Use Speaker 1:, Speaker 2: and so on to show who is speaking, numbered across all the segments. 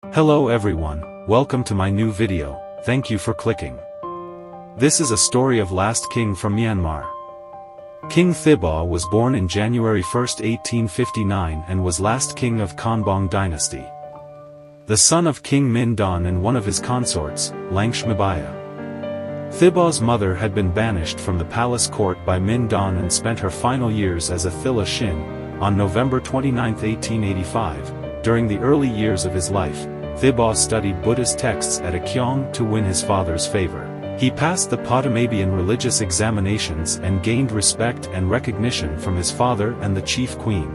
Speaker 1: Hello everyone, welcome to my new video, thank you for clicking. This is a story of last king from Myanmar. King Thibaw was born in January 1, 1859 and was last king of Konbong dynasty. The son of King Min Don and one of his consorts, Langshmabaya. Thibaw's mother had been banished from the palace court by Min Don and spent her final years as a Thila Shin. On November 29, 1885, during the early years of his life, Thibaw studied Buddhist texts at a kyong to win his father's favor. He passed the Potamabian religious examinations and gained respect and recognition from his father and the chief queen.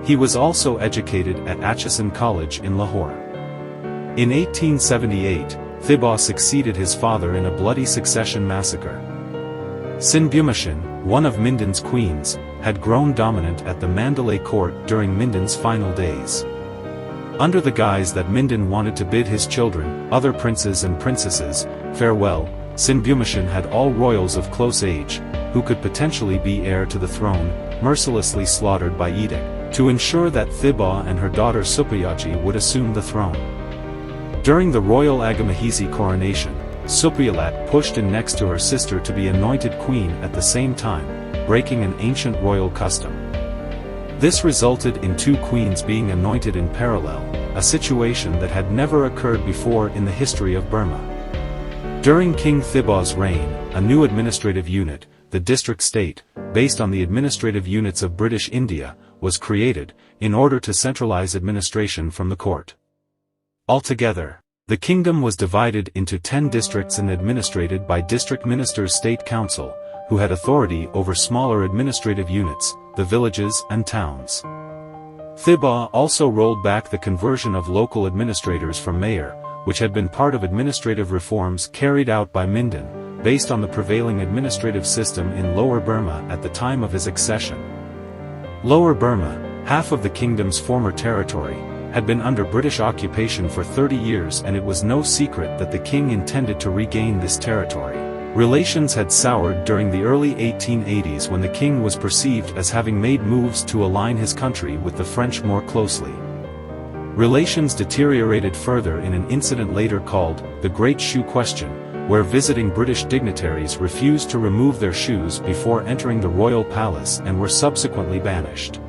Speaker 1: He was also educated at Atchison College in Lahore. In 1878, Thibaw succeeded his father in a bloody succession massacre. Sinbumishin, one of Mindon's queens, had grown dominant at the Mandalay court during Mindon's final days. Under the guise that Mindon wanted to bid his children, other princes and princesses, farewell, Sinbumishin had all royals of close age, who could potentially be heir to the throne, mercilessly slaughtered by edict, to ensure that Thibaw and her daughter Supayachi would assume the throne. During the royal Agamahisi coronation, Supayalat pushed in next to her sister to be anointed queen at the same time, breaking an ancient royal custom. This resulted in two queens being anointed in parallel, a situation that had never occurred before in the history of Burma. During King Thibaw's reign, a new administrative unit, the district state, based on the administrative units of British India, was created, in order to centralize administration from the court. Altogether, the kingdom was divided into 10 districts and administrated by district ministers' state council, who had authority over smaller administrative units, the villages and towns. Thibaw also rolled back the conversion of local administrators from mayor, which had been part of administrative reforms carried out by Mindon, based on the prevailing administrative system in Lower Burma at the time of his accession. Lower Burma, half of the kingdom's former territory, had been under British occupation for 30 years, and it was no secret that the king intended to regain this territory. Relations had soured during the early 1880s when the king was perceived as having made moves to align his country with the French more closely. Relations deteriorated further in an incident later called the Great Shoe Question, where visiting British dignitaries refused to remove their shoes before entering the royal palace and were subsequently banished.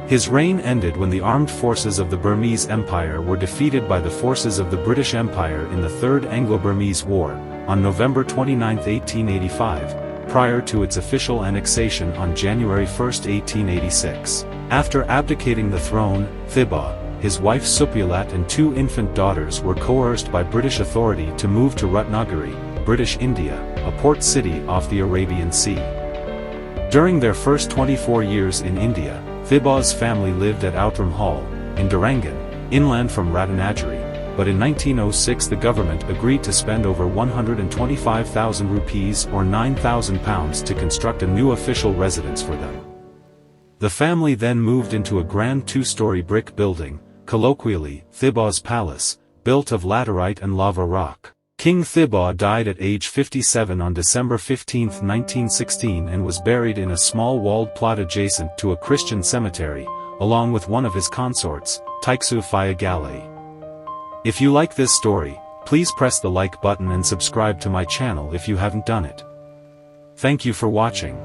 Speaker 1: His reign ended when the armed forces of the Burmese Empire were defeated by the forces of the British Empire in the Third Anglo-Burmese War, on November 29, 1885, prior to its official annexation on January 1, 1886. After abdicating the throne, Thibaw, his wife Supayalat and two infant daughters were coerced by British authority to move to Ratnagiri, British India, a port city off the Arabian Sea. During their first 24 years in India, Thibaw's family lived at Outram Hall, in Durangan, inland from Ratnagiri, but in 1906 the government agreed to spend over 125,000 rupees or £9,000 to construct a new official residence for them. The family then moved into a grand two-story brick building, colloquially, Thibaw's Palace, built of laterite and lava rock. King Thibaw died at age 57 on December 15, 1916 and was buried in a small walled plot adjacent to a Christian cemetery, along with one of his consorts, Taiksu Phayagale. If you like this story, please press the like button and subscribe to my channel if you haven't done it. Thank you for watching.